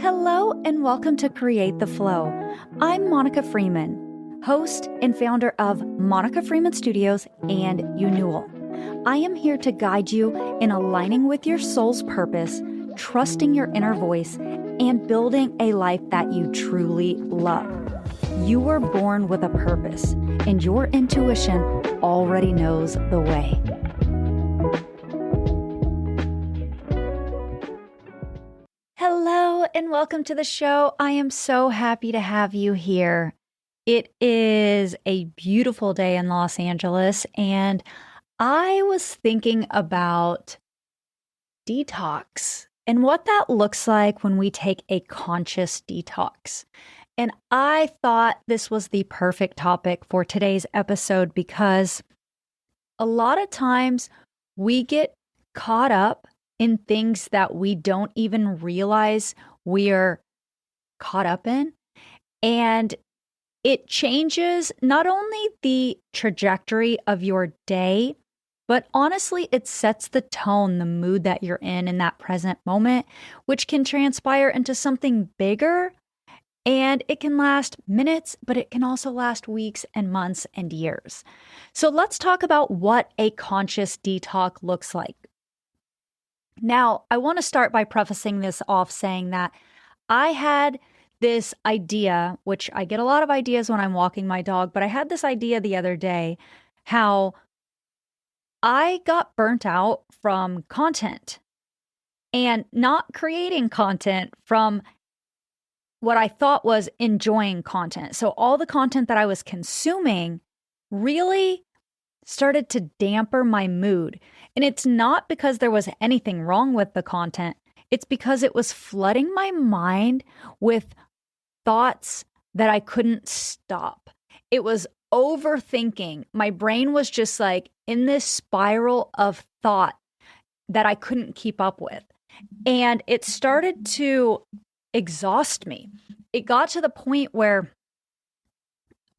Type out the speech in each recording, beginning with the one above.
Hello and welcome to Create the Flow. I'm Monica Freeman, host and founder of Monica Freeman Studios and Unewell. I am here to guide you in aligning with your soul's purpose, trusting your inner voice, and building a life that you truly love. You were born with a purpose, and your intuition already knows the way. Hello and welcome to the show. I am so happy to have you here. It is a beautiful day in Los Angeles, and I was thinking about detox and what that looks like when we take a conscious detox. And I thought this was the perfect topic for today's episode because a lot of times we get caught up in things that we don't even realize we're caught up in. And it changes not only the trajectory of your day, but honestly, it sets the tone, the mood that you're in that present moment, which can transpire into something bigger. And it can last minutes, but it can also last weeks and months and years. So let's talk about what a conscious detox looks like. Now, I want to start by prefacing this off saying that I had this idea, which I get a lot of ideas when I'm walking my dog, but I had this idea the other day how I got burnt out from content and not creating content from what I thought was enjoying content. So all the content that I was consuming really started to damper my mood. And it's not because there was anything wrong with the content. It's because it was flooding my mind with thoughts that I couldn't stop. It was overthinking. My brain was just like in this spiral of thought that I couldn't keep up with. And it started to exhaust me. It got to the point where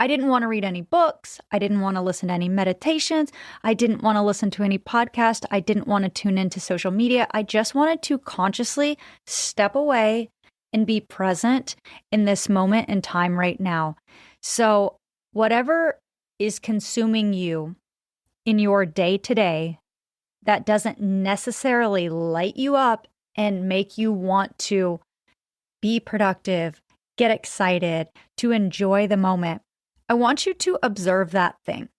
I didn't want to read any books. I didn't want to listen to any meditations. I didn't want to listen to any podcast. I didn't want to tune into social media. I just wanted to consciously step away and be present in this moment in time right now. So whatever is consuming you in your day to day that doesn't necessarily light you up and make you want to be productive, get excited, to enjoy the moment, I want you to observe that thing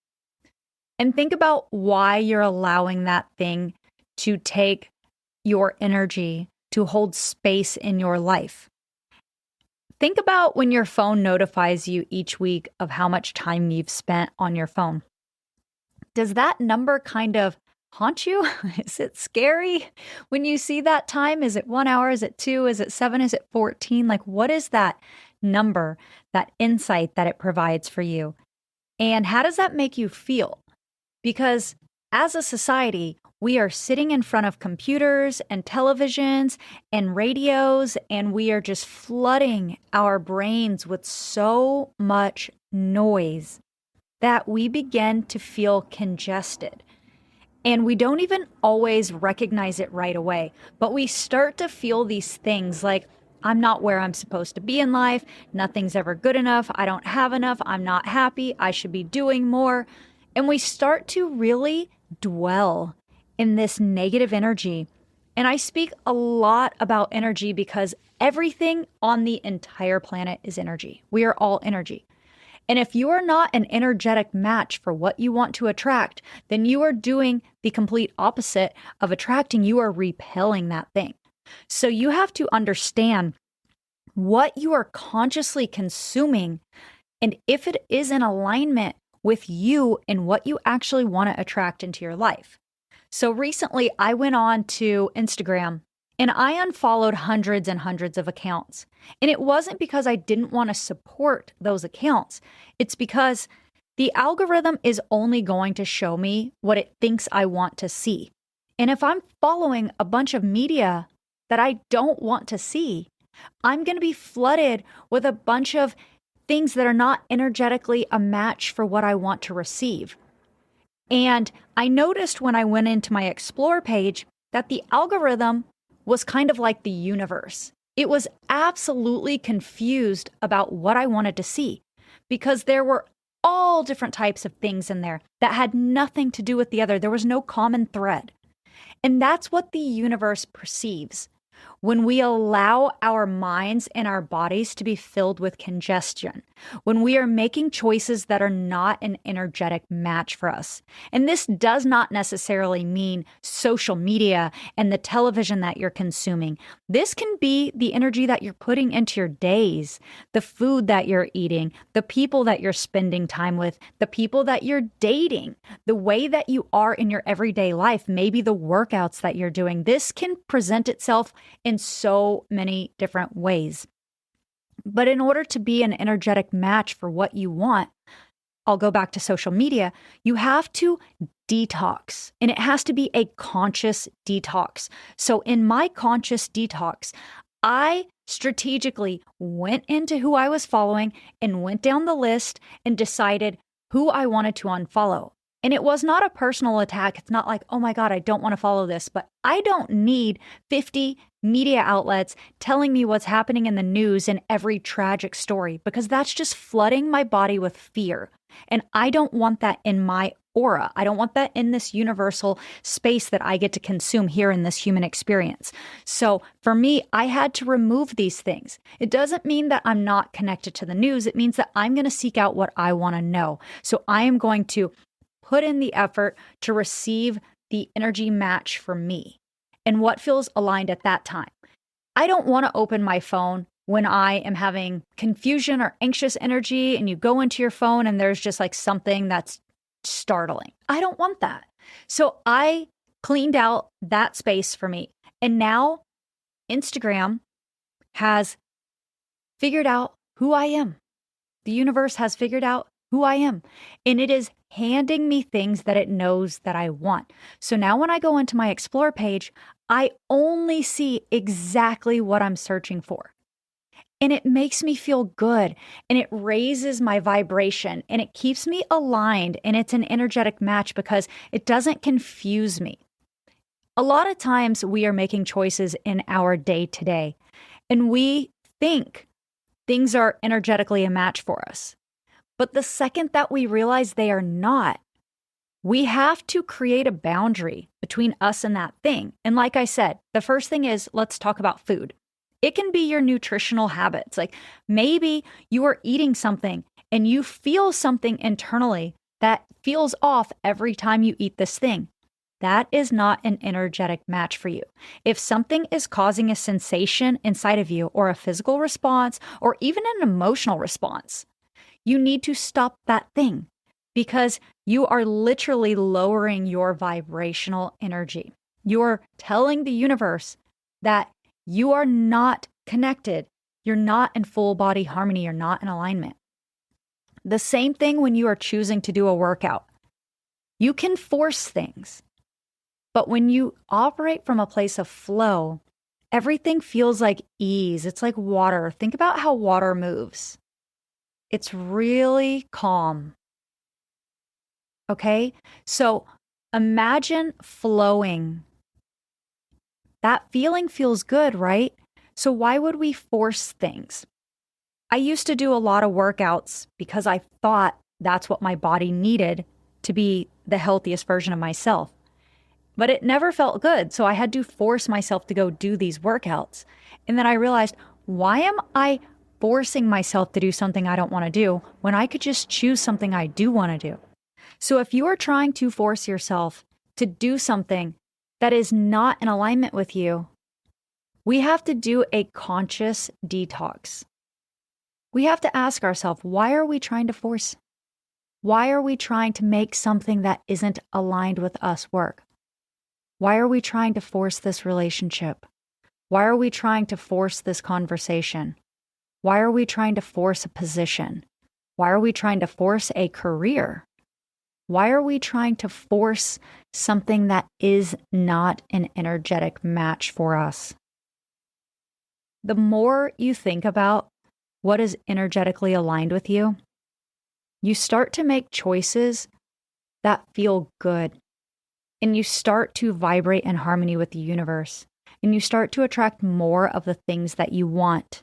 and think about why you're allowing that thing to take your energy, to hold space in your life. Think about when your phone notifies you each week of how much time you've spent on your phone. Does that number kind of haunt you? Is it scary when you see that time? Is it 1 hour? Is it 2? Is it 7? Is it 14? Like, what is that number, that insight that it provides for you? And how does that make you feel? Because as a society, we are sitting in front of computers and televisions and radios, and we are just flooding our brains with so much noise that we begin to feel congested. And we don't even always recognize it right away, but we start to feel these things like, I'm not where I'm supposed to be in life. Nothing's ever good enough. I don't have enough. I'm not happy. I should be doing more. And we start to really dwell in this negative energy. And I speak a lot about energy because everything on the entire planet is energy. We are all energy. And if you are not an energetic match for what you want to attract, then you are doing the complete opposite of attracting. You are repelling that thing. So you have to understand what you are consciously consuming and if it is in alignment with you and what you actually want to attract into your life. So recently I went on to Instagram and I unfollowed hundreds and hundreds of accounts. And it wasn't because I didn't want to support those accounts. It's because the algorithm is only going to show me what it thinks I want to see. And if I'm following a bunch of media that I don't want to see, I'm going to be flooded with a bunch of things that are not energetically a match for what I want to receive. And I noticed when I went into my Explore page that the algorithm was kind of like the universe. It was absolutely confused about what I wanted to see because there were all different types of things in there that had nothing to do with the other. There was no common thread. And that's what the universe perceives when we allow our minds and our bodies to be filled with congestion, when we are making choices that are not an energetic match for us. And this does not necessarily mean social media and the television that you're consuming. This can be the energy that you're putting into your days, the food that you're eating, the people that you're spending time with, the people that you're dating, the way that you are in your everyday life, maybe the workouts that you're doing. This can present itself in so many different ways. But in order to be an energetic match for what you want, I'll go back to social media, you have to detox, and it has to be a conscious detox. So in my conscious detox, I strategically went into who I was following and went down the list and decided who I wanted to unfollow. And it was not a personal attack. It's not like, oh my God, I don't want to follow this, but I don't need 50 media outlets telling me what's happening in the news and every tragic story, because that's just flooding my body with fear. And I don't want that in my aura. I don't want that in this universal space that I get to consume here in this human experience. So for me, I had to remove these things. It doesn't mean that I'm not connected to the news. It means that I'm going to seek out what I want to know. So I am going to put in the effort to receive the energy match for me and what feels aligned at that time. I don't want to open my phone when I am having confusion or anxious energy and you go into your phone and there's just like something that's startling. I don't want that. So I cleaned out that space for me. And now Instagram has figured out who I am. The universe has figured out who I am. And it is handing me things that it knows that I want. So now when I go into my explore page, I only see exactly what I'm searching for. And it makes me feel good and it raises my vibration and it keeps me aligned, and it's an energetic match because it doesn't confuse me. A lot of times we are making choices in our day to day and we think things are energetically a match for us. But the second that we realize they are not, we have to create a boundary between us and that thing. And like I said, the first thing is, let's talk about food. It can be your nutritional habits. Like maybe you are eating something and you feel something internally that feels off every time you eat this thing. That is not an energetic match for you. If something is causing a sensation inside of you, or a physical response, or even an emotional response, you need to stop that thing because you are literally lowering your vibrational energy. You're telling the universe that you are not connected. You're not in full body harmony. You're not in alignment. The same thing when you are choosing to do a workout. You can force things, but when you operate from a place of flow, everything feels like ease. It's like water. Think about how water moves. It's really calm. Okay? So imagine flowing. That feeling feels good, right? So why would we force things? I used to do a lot of workouts because I thought that's what my body needed to be the healthiest version of myself. But it never felt good. So I had to force myself to go do these workouts. And then I realized, why am I forcing myself to do something I don't want to do when I could just choose something I do want to do? So if you are trying to force yourself to do something that is not in alignment with you, we have to do a conscious detox. We have to ask ourselves, why are we trying to force? Why are we trying to make something that isn't aligned with us work? Why are we trying to force this relationship? Why are we trying to force this conversation? Why are we trying to force a position? Why are we trying to force a career? Why are we trying to force something that is not an energetic match for us? The more you think about what is energetically aligned with you, you start to make choices that feel good, and you start to vibrate in harmony with the universe. and you start to attract more of the things that you want.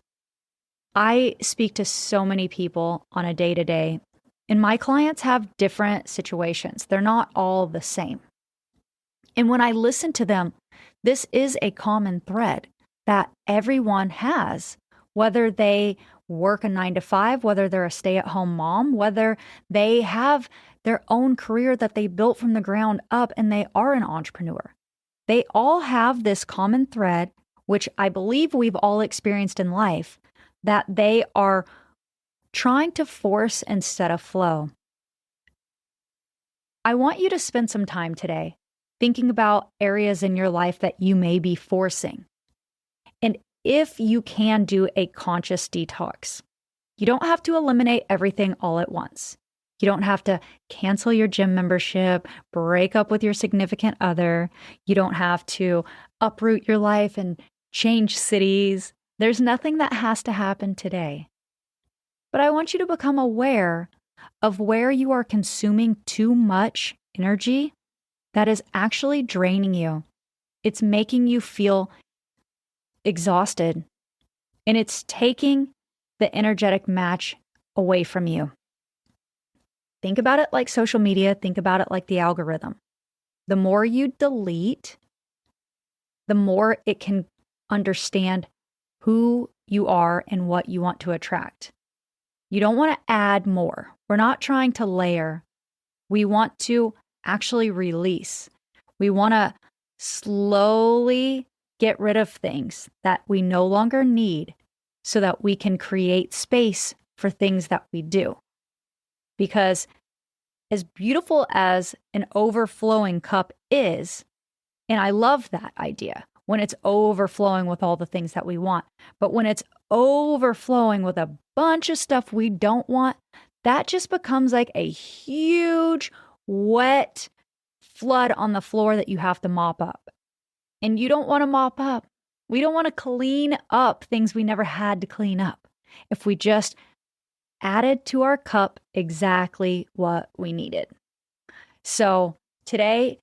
I speak to so many people on a day-to-day, and my clients have different situations. They're not all the same. And when I listen to them, this is a common thread that everyone has, whether they work a 9 to 5, whether they're a stay-at-home mom, whether they have their own career that they built from the ground up and they are an entrepreneur. They all have this common thread, which I believe we've all experienced in life, that they are trying to force instead of flow. I want you to spend some time today thinking about areas in your life that you may be forcing. And if you can do a conscious detox, you don't have to eliminate everything all at once. You don't have to cancel your gym membership, break up with your significant other. You don't have to uproot your life and change cities. There's nothing that has to happen today. But I want you to become aware of where you are consuming too much energy that is actually draining you. It's making you feel exhausted, and it's taking the energetic match away from you. Think about it like social media. Think about it like the algorithm. The more you delete, the more it can understand who you are and what you want to attract. You don't want to add more. We're not trying to layer. We want to actually release. We want to slowly get rid of things that we no longer need so that we can create space for things that we do. Because as beautiful as an overflowing cup is, and I love that idea, when it's overflowing with all the things that we want, but when it's overflowing with a bunch of stuff we don't want, that just becomes like a huge, wet flood on the floor that you have to mop up. And you don't want to mop up. We don't want to clean up things we never had to clean up. If we just added to our cup exactly what we needed. So today,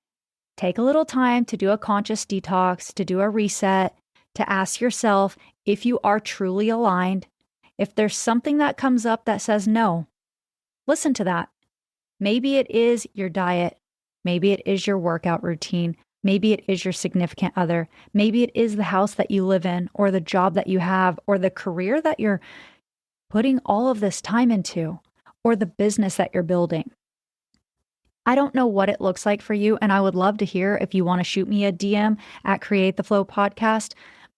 take a little time to do a conscious detox, to do a reset, to ask yourself if you are truly aligned. If there's something that comes up that says no, listen to that. Maybe it is your diet. Maybe it is your workout routine. Maybe it is your significant other. Maybe it is the house that you live in, or the job that you have, or the career that you're putting all of this time into, or the business that you're building. I don't know what it looks like for you, and I would love to hear if you want to shoot me a DM at Create the Flow Podcast,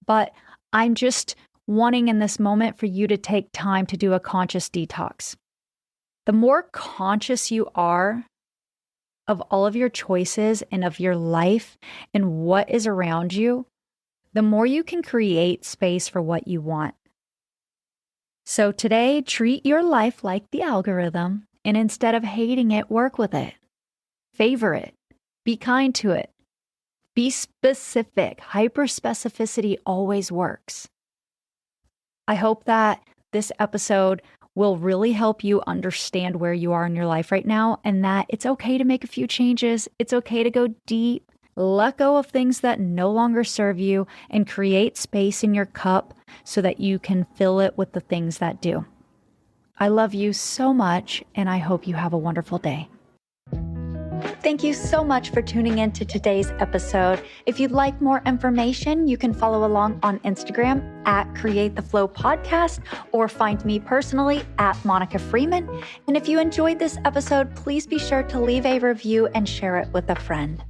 but I'm just wanting in this moment for you to take time to do a conscious detox. The more conscious you are of all of your choices and of your life and what is around you, the more you can create space for what you want. So today, treat your life like the algorithm, and instead of hating it, work with it. Favor it. Be kind to it. Be specific. Hyperspecificity always works. I hope that this episode will really help you understand where you are in your life right now, and that it's okay to make a few changes. It's okay to go deep, let go of things that no longer serve you, and create space in your cup so that you can fill it with the things that do. I love you so much, and I hope you have a wonderful day. Thank you so much for tuning in to today's episode. If you'd like more information, you can follow along on Instagram at Create the Flow Podcast, or find me personally at Monica Freeman. And if you enjoyed this episode, please be sure to leave a review and share it with a friend.